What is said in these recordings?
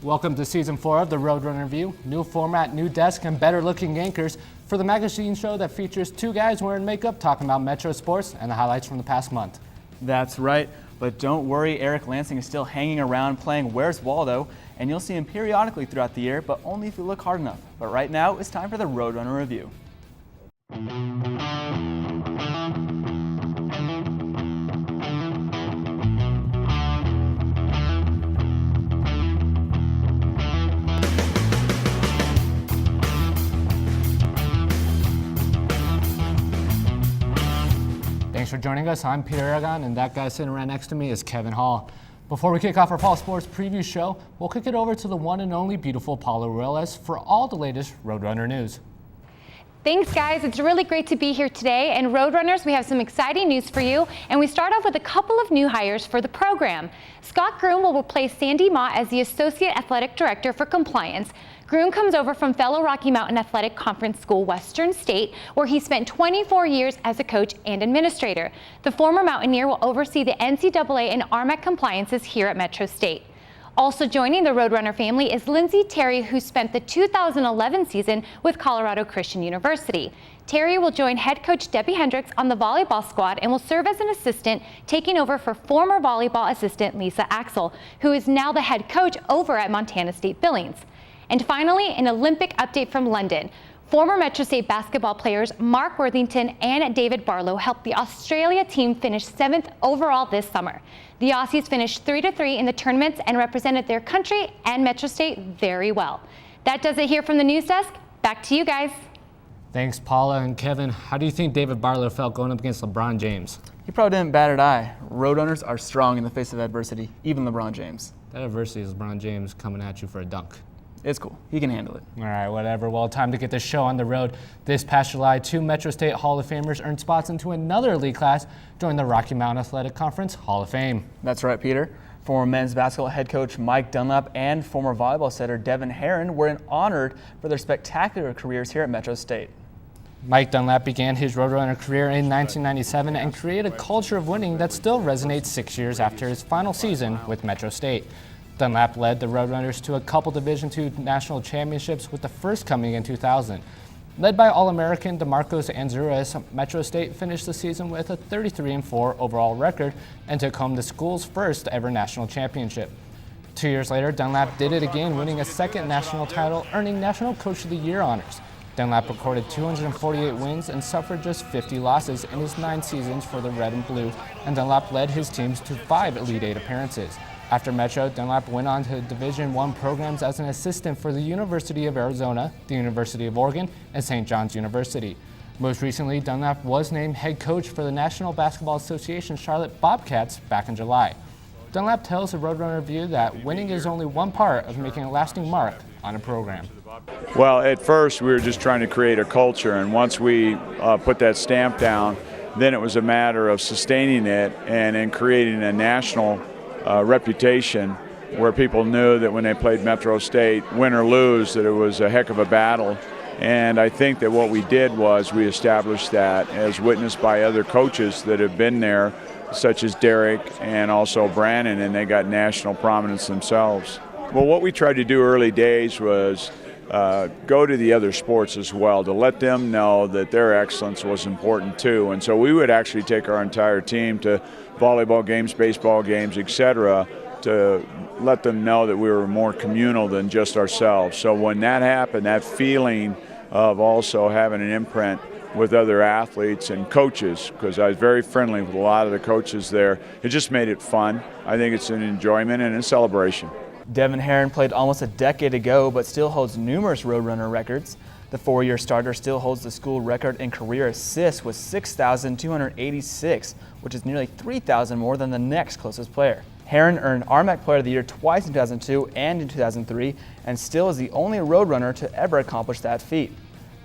Welcome to Season 4 of the Roadrunner View. New format, new desk, and better-looking anchors for the magazine show that features two guys wearing makeup talking about Metro sports and the highlights from the past month. That's right, but don't worry, Eric Lansing is still hanging around playing Where's Waldo, and you'll see him periodically throughout the year, but only if you look hard enough. But right now, it's time for the Roadrunner Review. Thanks for joining us. I'm Peter Aragon, and that guy sitting right next to me is Kevin Hall. Before we kick off our fall sports preview show, we'll kick it over to the one and only beautiful PAULA RUELAS for all the latest Roadrunner news. Thanks, guys. It's really great to be here today. And Roadrunners, we have some exciting news for you. And we start off with a couple of new hires for the program. Scott Groom will replace Sandy Mott as the Associate Athletic Director for Compliance. Groom comes over from fellow Rocky Mountain Athletic Conference School, Western State, where he spent 24 years as a coach and administrator. The former Mountaineer will oversee the NCAA and RMAC compliances here at Metro State. Also joining the Roadrunner family is Lindsay Terry, who spent the 2011 season with Colorado Christian University. Terry will join head coach Debbie Hendricks on the volleyball squad and will serve as an assistant, taking over for former volleyball assistant Lisa Axel, who is now the head coach over at Montana State Billings. And finally, an Olympic update from London. Former Metro State basketball players Mark Worthington and David Barlow helped the Australia team finish 7th overall this summer. The Aussies finished 3-3 in the tournaments and represented their country and Metro State very well. That does it here from the news desk. Back to you guys. Thanks, Paula and Kevin. How do you think David Barlow felt going up against LeBron James? He probably didn't bat an eye. Roadrunners are strong in the face of adversity, even LeBron James. That adversity is LeBron James coming at you for a dunk. It's cool. He can handle it. All right, whatever. Well, time to get this show on the road. This past July, two Metro State Hall of Famers earned spots into another elite class, joining the Rocky Mountain Athletic Conference Hall of Fame. That's right, Peter. Former men's basketball head coach Mike Dunlap and former volleyball setter Devin Herron were honored for their spectacular careers here at Metro State. Mike Dunlap began his Roadrunner career in 1997 and created a culture of winning that still resonates 6 years after his final season with Metro State. Dunlap led the Roadrunners to a couple Division II national championships, with the first coming in 2000. Led by All-American DeMarcos Anzuris, Metro State finished the season with a 33-4 overall record and took home the school's first ever national championship. 2 years later, Dunlap did it again, winning a second national title, earning National Coach of the Year honors. Dunlap recorded 248 wins and suffered just 50 losses in his 9 seasons for the Red and Blue, and Dunlap led his teams to 5 Elite Eight appearances. After Metro, Dunlap went on to Division I programs as an assistant for the University of Arizona, the University of Oregon, and St. John's University. Most recently, Dunlap was named head coach for the National Basketball Association Charlotte Bobcats back in July. Dunlap tells the Roadrunner Review that winning is only one part of making a lasting mark on a program. Well, at first we were just trying to create a culture, and once we put that stamp down, then it was a matter of sustaining it and in creating a national reputation where people knew that when they played Metro State, win or lose, that it was a heck of a battle. And I think that what we did was we established that, as witnessed by other coaches that have been there, such as Derek and also Brannon, and they got national prominence themselves. Well, what we tried to do early days was go to the other sports as well, to let them know that their excellence was important too. And so we would actually take our entire team to volleyball games, baseball games, etc., to let them know that we were more communal than just ourselves. So when that happened, that feeling of also having an imprint with other athletes and coaches, because I was very friendly with a lot of the coaches there, it just made it fun. I think it's an enjoyment and a celebration. Devin Herron played almost a decade ago, but still holds numerous Roadrunner records. The 4-year starter still holds the school record in career assists with 6,286, which is nearly 3,000 more than the next closest player. Herron earned RMAC Player of the Year twice in 2002 and in 2003, and still is the only Roadrunner to ever accomplish that feat.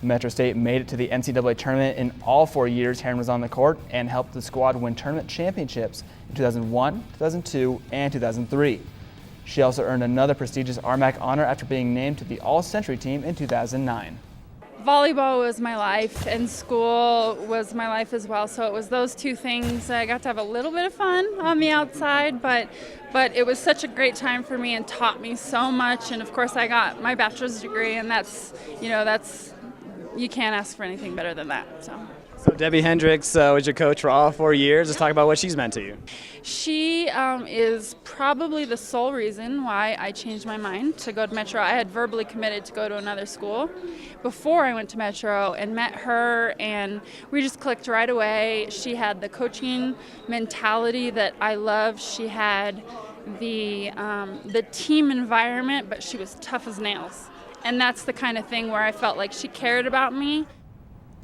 Metro State made it to the NCAA tournament in all 4 years Herron was on the court, and helped the squad win tournament championships in 2001, 2002, and 2003. She also earned another prestigious RMAC honor after being named to the All-Century team in 2009. volleyball was my life and school was my life as well. So it was those two things. I got to have a little bit of fun on the outside, but it was such a great time for me and taught me so much. And of course I got my bachelor's degree, and that's, you can't ask for anything better than that. So Debbie Hendricks was your coach for all 4 years. Let's talk about what she's meant to you. She is probably the sole reason why I changed my mind to go to Metro. I had verbally committed to go to another school before I went to Metro and met her, and we just clicked right away. She had the coaching mentality that I love. She had the team environment, but she was tough as nails. And that's the kind of thing where I felt like she cared about me.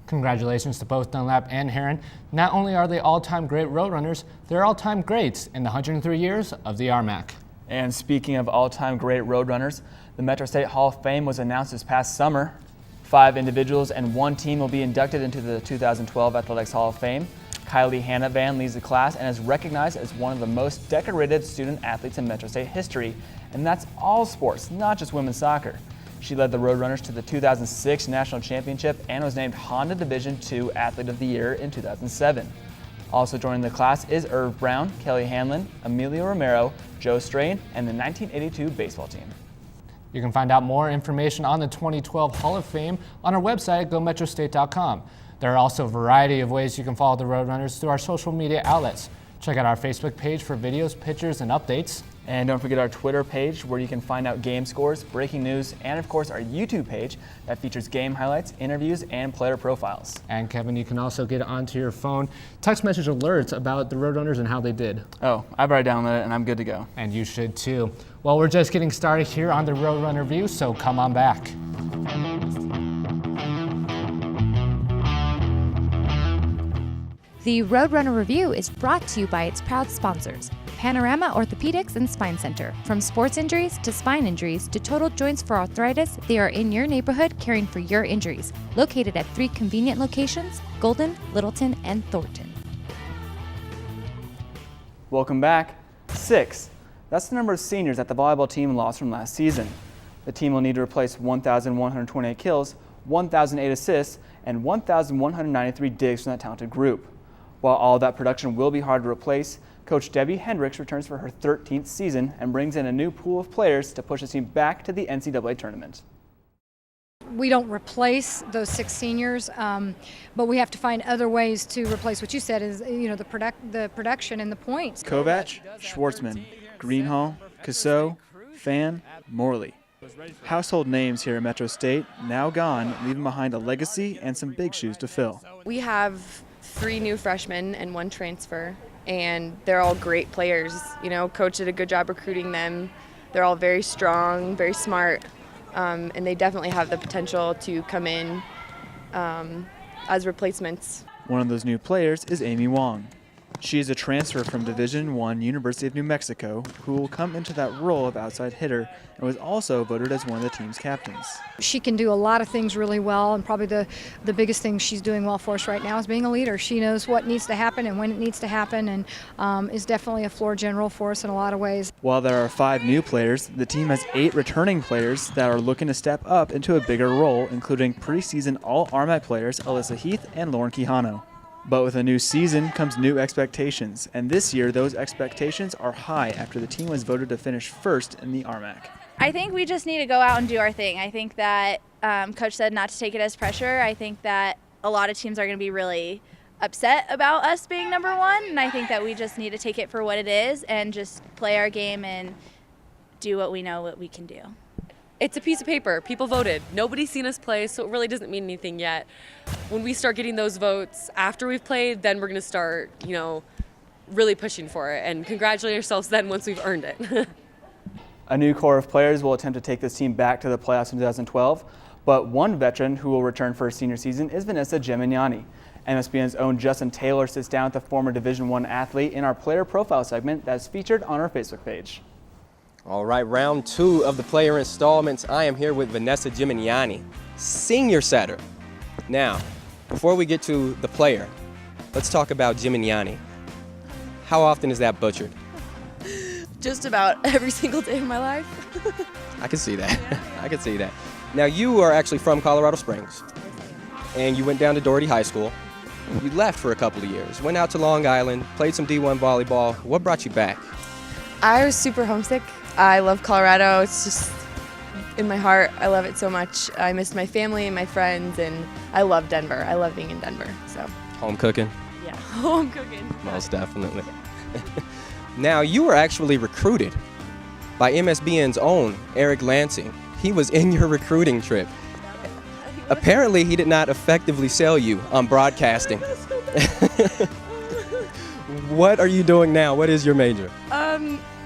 Congratulations to both Dunlap and Heron. Not only are they all-time great Roadrunners, they're all-time greats in the 103 years of the RMAC. And speaking of all-time great Roadrunners, the Metro State Hall of Fame was announced this past summer. 5 individuals and 1 team will be inducted into the 2012 Athletics Hall of Fame. Kylie Hannah-Van leads the class and is recognized as one of the most decorated student athletes in Metro State history. And that's all sports, not just women's soccer. She led the Roadrunners to the 2006 National Championship and was named Honda Division II Athlete of the Year in 2007. Also joining the class is Irv Brown, Kelly Hanlon, Emilio Romero, Joe Strain, and the 1982 baseball team. You can find out more information on the 2012 Hall of Fame on our website at gometrostate.com. There are also a variety of ways you can follow the Roadrunners through our social media outlets. Check out our Facebook page for videos, pictures, and updates. And don't forget our Twitter page where you can find out game scores, breaking news, and of course our YouTube page that features game highlights, interviews, and player profiles. And Kevin, you can also get onto your phone text message alerts about the Roadrunners and how they did. Oh, I've already downloaded it and I'm good to go. And you should too. Well, we're just getting started here on the Roadrunner Review, so come on back. The Roadrunner Review is brought to you by its proud sponsors, Panorama Orthopedics and Spine Center. From sports injuries to spine injuries to total joints for arthritis, they are in your neighborhood caring for your injuries. Located at 3 convenient locations, Golden, Littleton, and Thornton. Welcome back. 6. That's the number of seniors that the volleyball team lost from last season. The team will need to replace 1,128 kills, 1,008 assists, and 1,193 digs from that talented group. While all of that production will be hard to replace, Coach Debbie Hendricks returns for her 13th season and brings in a new pool of players to push the team back to the NCAA tournament. We don't replace those 6 seniors, but we have to find other ways to replace what you said is, the production and the points. Kovac, Schwartzman, Greenhall, Cassell, Fan, Morley. Household names here at Metro State, now gone, leaving behind a legacy and some big shoes to fill. We have 3 new freshmen and 1 transfer, and they're all great players. Coach did a good job recruiting them. They're all very strong, very smart, and they definitely have the potential to come in as replacements. One of those new players is Amy Wong. She is a transfer from Division I University of New Mexico who will come into that role of outside hitter and was also voted as one of the team's captains. She can do a lot of things really well, and probably the biggest thing she's doing well for us right now is being a leader. She knows what needs to happen and when it needs to happen, and is definitely a floor general for us in a lot of ways. While there are 5 new players, the team has 8 returning players that are looking to step up into a bigger role, including preseason All-RMAC players Alyssa Heath and Lauren Quijano. But with a new season comes new expectations, and this year those expectations are high after the team was voted to finish first in the RMAC. I think we just need to go out and do our thing. I think that Coach said not to take it as pressure. I think that a lot of teams are going to be really upset about us being number 1, and I think that we just need to take it for what it is and just play our game and do what we know what we can do. It's a piece of paper. People voted. Nobody's seen us play, so it really doesn't mean anything yet. When we start getting those votes after we've played, then we're going to start, really pushing for it and congratulate ourselves then once we've earned it. A new core of players will attempt to take this team back to the playoffs in 2012, but one veteran who will return for her senior season is Vanessa Gemignani. MSBN's own Justin Taylor sits down with the former Division I athlete in our player profile segment that's featured on our Facebook page. All right, round 2 of the player installments. I am here with Vanessa Gemignani, senior setter. Now, before we get to the player, let's talk about Gemignani. How often is that butchered? Just about every single day of my life. I can see that. I can see that. Now, you are actually from Colorado Springs. Yes, and you went down to Doherty High School. You left for a couple of years, went out to Long Island, played some D1 volleyball. What brought you back? I was super homesick. I love Colorado. It's just in my heart. I love it so much. I missed my family and my friends, and I love Denver. I love being in Denver. So Home cooking? yeah, home cooking. Most definitely. Now, you were actually recruited by MSBN's own Eric Lansing. He was in your recruiting trip. Apparently, he did not effectively sell you on broadcasting. What are you doing now? What is your major?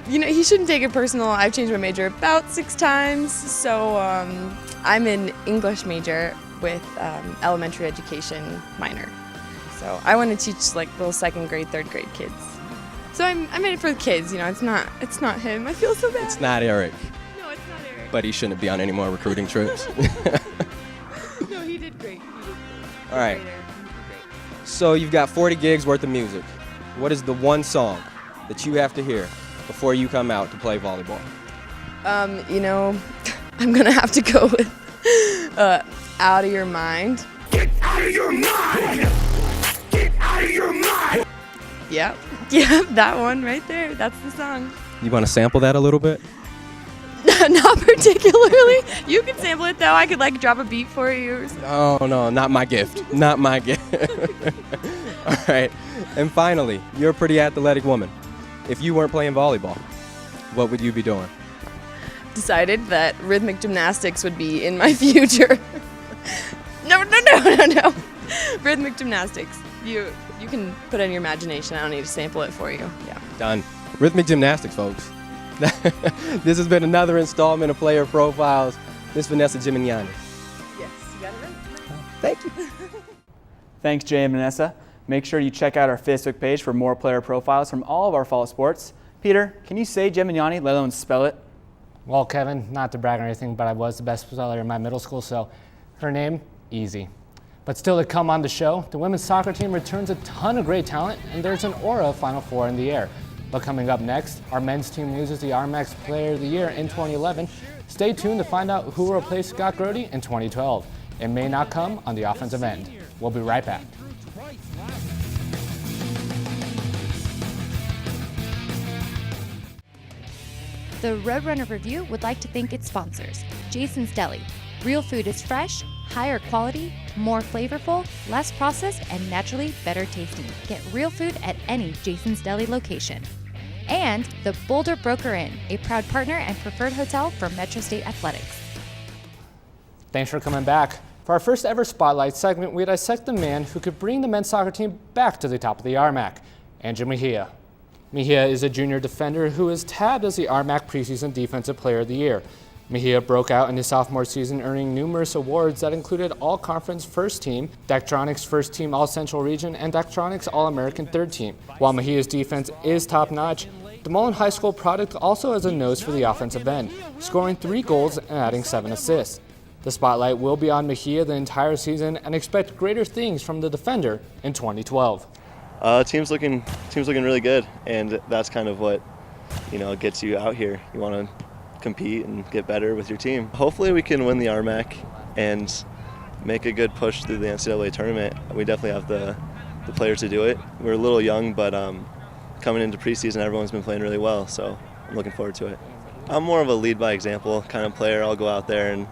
You know, he shouldn't take it personal. I've changed my major about 6 times. So I'm an English major with elementary education minor. So I want to teach like little 2nd grade, 3rd grade kids. So I'm in it for the kids. You know, it's not him. I feel so bad. It's not Eric. No, it's not Eric. But he shouldn't be on any more recruiting trips. No, he did great. All right. So you've got 40 gigs worth of music. What is the one song that you have to hear before you come out to play volleyball? You know, I'm gonna have to go with "Out of Your Mind." Get out of your mind! Get out of your mind! Yep, that one right there. That's the song. You want to sample that a little bit? Not particularly. You can sample it though. I could like drop a beat for you or something. Oh, no, not my gift. Not my gift. All right. And finally, you're a pretty athletic woman. If you weren't playing volleyball, what would you be doing? Decided that rhythmic gymnastics would be in my future. No. Rhythmic gymnastics. You can put it in your imagination. I don't need to sample it for you. Yeah. Done. Rhythmic gymnastics, folks. This has been another installment of Player Profiles. This is Vanessa Gimignani. Yes, you got it right. Thank you. Thanks, Jay and Vanessa. Make sure you check out our Facebook page for more player profiles from all of our fall sports. Peter, can you say Gimignani, let alone spell it? Well, Kevin, not to brag or anything, but I was the best speller in my middle school, so her name, easy. But still to come on the show, the women's soccer team returns a ton of great talent, and there's an aura of Final Four in the air. But coming up next, our men's team loses the RMAX Player of the Year in 2011. Stay tuned to find out who will replace Scott Grody in 2012. It may not come on the offensive end. We'll be right back. The Roadrunner Review would like to thank its sponsors, Jason's Deli. Real food is fresh, higher quality, more flavorful, less processed, and naturally better tasting. Get real food at any Jason's Deli location. And the Boulder Broker Inn, a proud partner and preferred hotel for Metro State Athletics. Thanks for coming back. For our first ever Spotlight segment, we dissect the man who could bring the men's soccer team back to the top of the RMAC, Andrew Mejia. Mejia is a junior defender who is tabbed as the RMAC Preseason Defensive Player of the Year. Mejia broke out in his sophomore season, earning numerous awards that included All-Conference First Team, Daktronics First Team All-Central Region, and Daktronics All-American Third Team. While Mejia's defense is top-notch, the Mullen High School product also has a nose for the offensive end, scoring 3 goals and adding 7 assists. The spotlight will be on Mejia the entire season, and expect greater things from the defender in 2012. Team's looking really good, and that's kind of what gets you out here. You want to compete and get better with your team. Hopefully we can win the RMAC and make a good push through the NCAA tournament. We definitely have the players to do it. We're a little young, but coming into preseason, everyone's been playing really well, so I'm looking forward to it. I'm more of a lead by example kind of player. I'll go out there and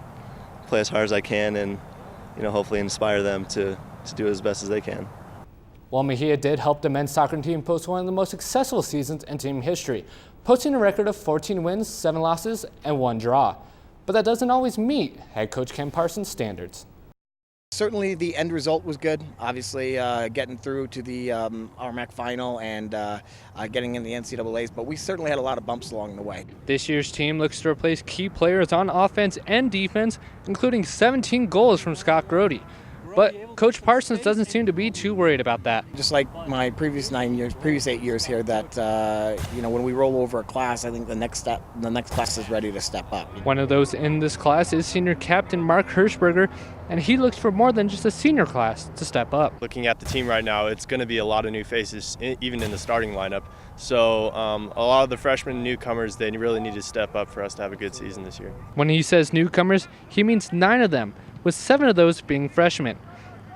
play as hard as I can, and hopefully inspire them to do as best as they can. While Mejia did help the men's soccer team post one of the most successful seasons in team history, posting a record of 14 wins, 7 losses, and 1 draw. But that doesn't always meet head coach Ken Parsons' standards. Certainly the end result was good. Obviously getting through to the RMAC final and getting in the NCAAs, but we certainly had a lot of bumps along the way. This year's team looks to replace key players on offense and defense, including 17 goals from Scott Grody. But Coach Parsons doesn't seem to be too worried about that. Just like my previous 8 years here, that when we roll over a class, I think the next class is ready to step up. One of those in this class is senior captain Mark Hirschberger, and he looks for more than just a senior class to step up. Looking at the team right now, it's going to be a lot of new faces, even in the starting lineup. So a lot of the freshmen and newcomers, they really need to step up for us to have a good season this year. When he says newcomers, he means 9 of them, with 7 of those being freshmen.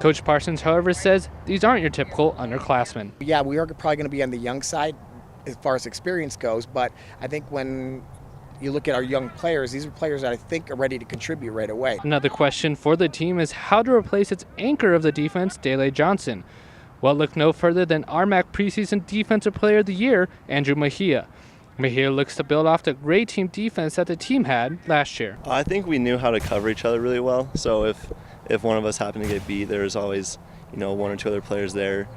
Coach Parsons, however, says these aren't your typical underclassmen. Yeah, we are probably going to be on the young side as far as experience goes, but I think when you look at our young players, these are players that I think are ready to contribute right away. Another question for the team is how to replace its anchor of the defense, Dele Johnson. Well, look no further than RMAC preseason Defensive Player of the Year, Andrew Mejia. Mejia looks to build off the great team defense that the team had last year. I think we knew how to cover each other really well. So if one of us happened to get beat, there was always, one or two other players there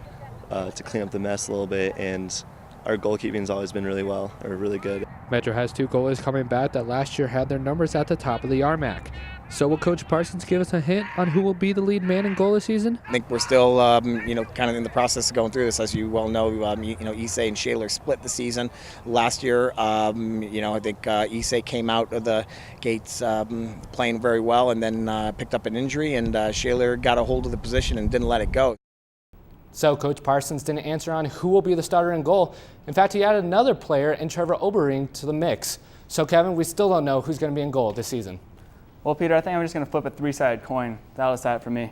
to clean up the mess a little bit. And our goalkeeping's always been really good. Metro has 2 goalies coming back that last year had their numbers at the top of the RMAC. So will Coach Parsons give us a hint on who will be the lead man in goal this season? I think we're still, kind of in the process of going through this. As you well know, Issei and Shaler split the season last year. I think Issei came out of the gates playing very well and then picked up an injury, and Shaler got a hold of the position and didn't let it go. So Coach Parsons didn't answer on who will be the starter in goal. In fact, he added another player in Trevor Obering to the mix. So Kevin, we still don't know who's going to be in goal this season. Well, Peter, I think I'm just going to flip a 3-sided coin. That was that for me.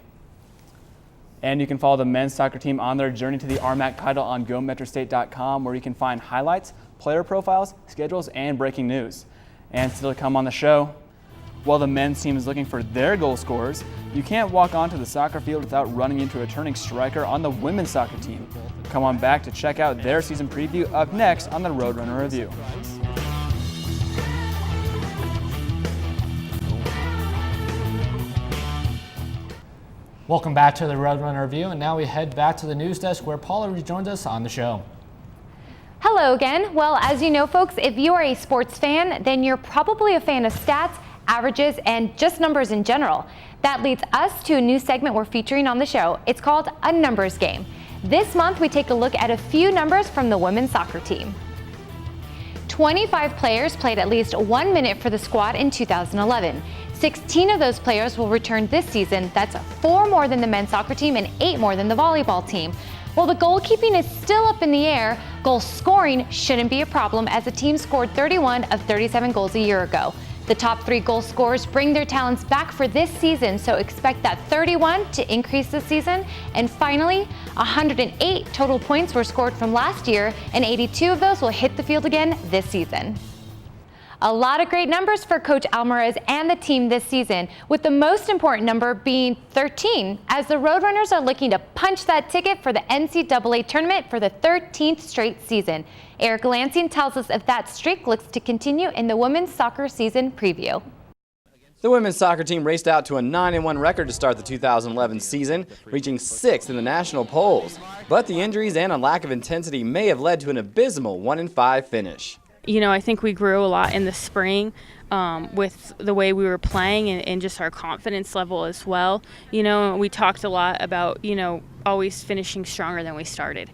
And you can follow the men's soccer team on their journey to the RMAC title on GoMetroState.com, where you can find highlights, player profiles, schedules, and breaking news. And still to come on the show, while the men's team is looking for their goal scorers, you can't walk onto the soccer field without running into a turning striker on the women's soccer team. Come on back to check out their season preview up next on the Roadrunner Review. Welcome back to the Roadrunner Review, and now we head back to the news desk where Paula rejoins us on the show. Hello again. Well, as you know, folks, if you are a sports fan, then you're probably a fan of stats, averages, and just numbers in general. That leads us to a new segment we're featuring on the show. It's called A Numbers Game. This month, we take a look at a few numbers from the women's soccer team. 25 players played at least 1 minute for the squad in 2011. 16 of those players will return this season. That's 4 more than the men's soccer team and 8 more than the volleyball team. While the goalkeeping is still up in the air, goal scoring shouldn't be a problem as the team scored 31 of 37 goals a year ago. The top 3 goal scorers bring their talents back for this season, so expect that 31 to increase this season. And finally, 108 total points were scored from last year, and 82 of those will hit the field again this season. A lot of great numbers for Coach Alvarez and the team this season, with the most important number being 13, as the Roadrunners are looking to punch that ticket for the NCAA tournament for the 13th straight season. Eric Lansing tells us if that streak looks to continue in the women's soccer season preview. The women's soccer team raced out to a 9-1 record to start the 2011 season, reaching 6th in the national polls. But the injuries and a lack of intensity may have led to an abysmal 1-5 finish. I think we grew a lot in the spring with the way we were playing and just our confidence level as well. We talked a lot about, always finishing stronger than we started.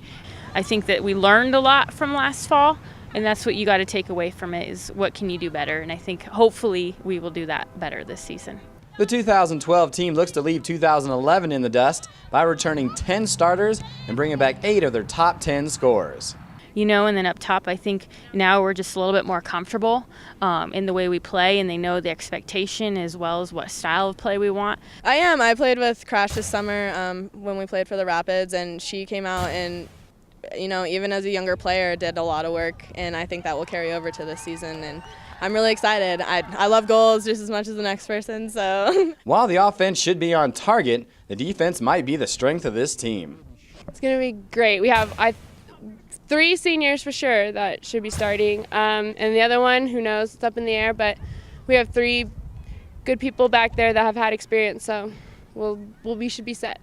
I think that we learned a lot from last fall, and that's what you got to take away from it is what can you do better. And I think hopefully we will do that better this season. The 2012 team looks to leave 2011 in the dust by returning 10 starters and bringing back 8 of their top 10 scorers. And then up top, I think now we're just a little bit more comfortable in the way we play, and they know the expectation as well as what style of play we want. I am. I played with Crash this summer when we played for the Rapids, and she came out and, even as a younger player, did a lot of work, and I think that will carry over to this season. And I'm really excited. I love goals just as much as the next person. So while the offense should be on target, the defense might be the strength of this team. It's going to be great. We have 3 seniors for sure that should be starting, and the other one, who knows, it's up in the air, but we have 3 good people back there that have had experience, so we should be set.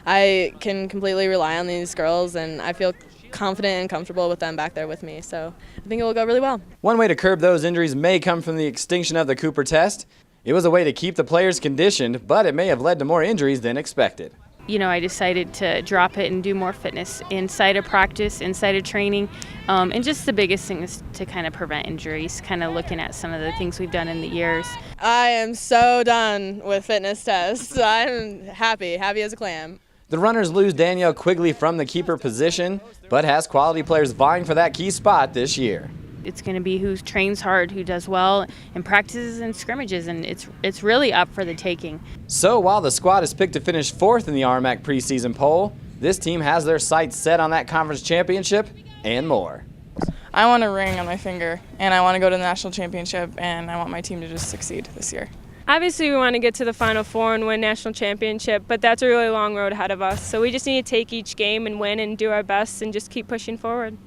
I can completely rely on these girls, and I feel confident and comfortable with them back there with me, so I think it will go really well. One way to curb those injuries may come from the extinction of the Cooper test. It was a way to keep the players conditioned, but it may have led to more injuries than expected. I decided to drop it and do more fitness inside of practice, inside of training, and just the biggest thing is to kind of prevent injuries, kind of looking at some of the things we've done in the years. I am so done with fitness tests. I'm happy as a clam. The Runners lose Danielle Quigley from the keeper position, but has quality players vying for that key spot this year. it's going to be who trains hard, who does well in practices and scrimmages, and it's really up for the taking. So while the squad is picked to finish 4th in the RMAC preseason poll, this team has their sights set on that conference championship and more. I want a ring on my finger, and I want to go to the national championship, and I want my team to just succeed this year. Obviously, we want to get to the Final Four and win national championship, but that's a really long road ahead of us. So we just need to take each game and win and do our best and just keep pushing forward.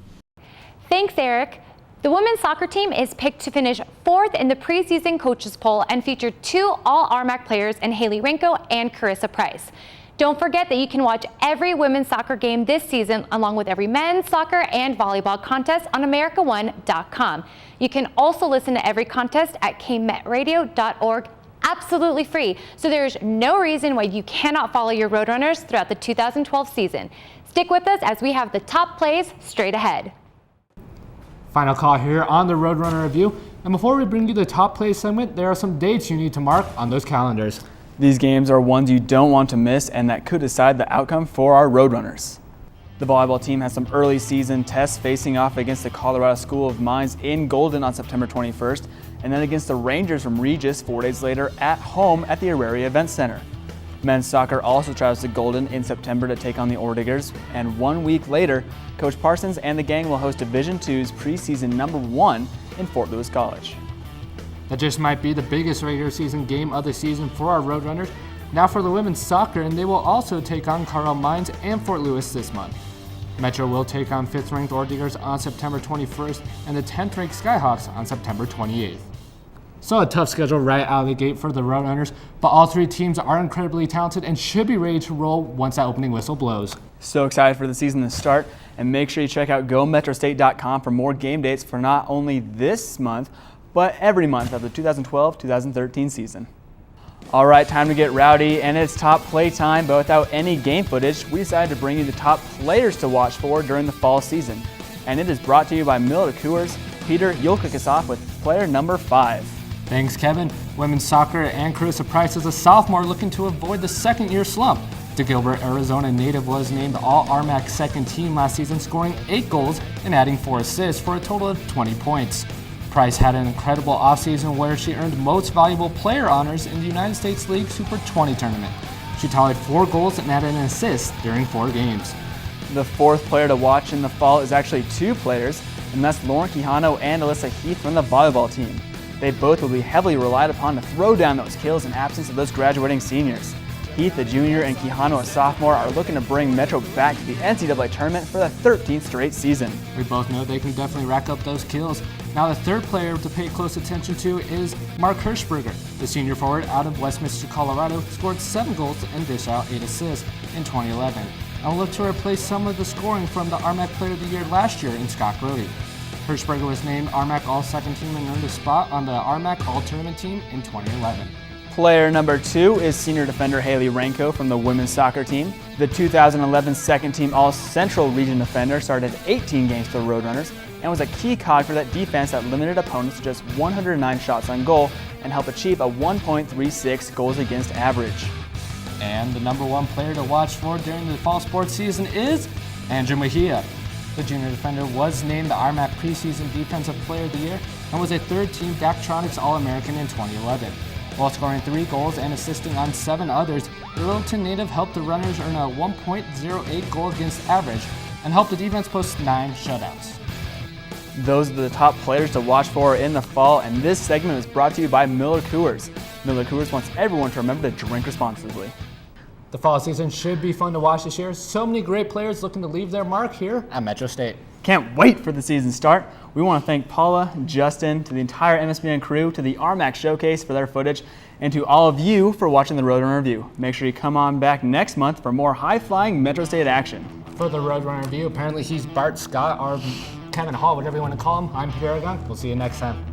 Thanks, Eric. The women's soccer team is picked to finish 4th in the preseason coaches poll and featured 2 All-RMAC players in Haley Renko and Carissa Price. Don't forget that you can watch every women's soccer game this season along with every men's soccer and volleyball contest on AmericaOne.com. You can also listen to every contest at kmetradio.org absolutely free, so there's no reason why you cannot follow your Roadrunners throughout the 2012 season. Stick with us as we have the top plays straight ahead. Final call here on the Roadrunner Review, and before we bring you the top plays segment, there are some dates you need to mark on those calendars. These games are ones you don't want to miss and that could decide the outcome for our Roadrunners. The volleyball team has some early season tests facing off against the Colorado School of Mines in Golden on September 21st, and then against the Rangers from Regis 4 days later at home at the Auraria Event Center. Men's soccer also travels to Golden in September to take on the Ordigers, and 1 week later, Coach Parsons and the gang will host Division II's preseason #1 in Fort Lewis College. That just might be the biggest regular season game of the season for our Roadrunners. Now for the women's soccer, and they will also take on Carl Mines and Fort Lewis this month. Metro will take on 5th-ranked Ordigers on September 21st and the 10th-ranked Skyhawks on September 28th. So a tough schedule right out of the gate for the Roadrunners, but all 3 teams are incredibly talented and should be ready to roll once that opening whistle blows. So excited for the season to start, and make sure you check out GoMetroState.com for more game dates for not only this month, but every month of the 2012-2013 season. All right, time to get rowdy, and it's top play time, but without any game footage, we decided to bring you the top players to watch for during the fall season. And it is brought to you by Miller Coors. Peter, you'll kick us off with player number 5. Thanks, Kevin. Women's soccer and Carissa Price is a sophomore looking to avoid the second-year slump. The Gilbert, Arizona native was named All-RMAC second team last season, scoring 8 goals and adding 4 assists for a total of 20 points. Price had an incredible offseason where she earned most valuable player honors in the United States League Super 20 tournament. She tallied 4 goals and added an assist during 4 games. The 4th player to watch in the fall is actually 2 players, and that's Lauren Quijano and Alyssa Heath from the volleyball team. They both will be heavily relied upon to throw down those kills in absence of those graduating seniors. Heath, a junior, and Quijano, a sophomore, are looking to bring Metro back to the NCAA tournament for the 13th straight season. We both know they can definitely rack up those kills. Now the 3rd player to pay close attention to is Mark Hirschberger. The senior forward out of Westminster, Colorado, scored 7 goals and dished out 8 assists in 2011. And will look to replace some of the scoring from the RMAC Player of the Year last year in Scott Brody. Hirschberger was named RMAC All-Second Team and earned a spot on the RMAC All-Tournament Team in 2011. Player number 2 is senior defender Haley Renko from the women's soccer team. The 2011 second team All-Central Region defender started 18 games for the Roadrunners and was a key cog for that defense that limited opponents to just 109 shots on goal and helped achieve a 1.36 goals against average. And the #1 player to watch for during the fall sports season is Andrew Mejia. The junior defender was named the RMAC Preseason Defensive Player of the Year and was a 3rd-team Daktronics All-American in 2011. While scoring 3 goals and assisting on 7 others, the Littleton native helped the Runners earn a 1.08 goal against average and helped the defense post 9 shutouts. Those are the top players to watch for in the fall, and this segment is brought to you by Miller Coors. Miller Coors wants everyone to remember to drink responsibly. The fall season should be fun to watch this year. So many great players looking to leave their mark here at Metro State. Can't wait for the season start. We want to thank Paula, Justin, to the entire MSBN crew, to the RMAC Showcase for their footage, and to all of you for watching the Roadrunner Review. Make sure you come on back next month for more high-flying Metro State action. For the Roadrunner Review, apparently he's Bart Scott or Kevin Hall, whatever you want to call him. I'm Peter Aragon. We'll see you next time.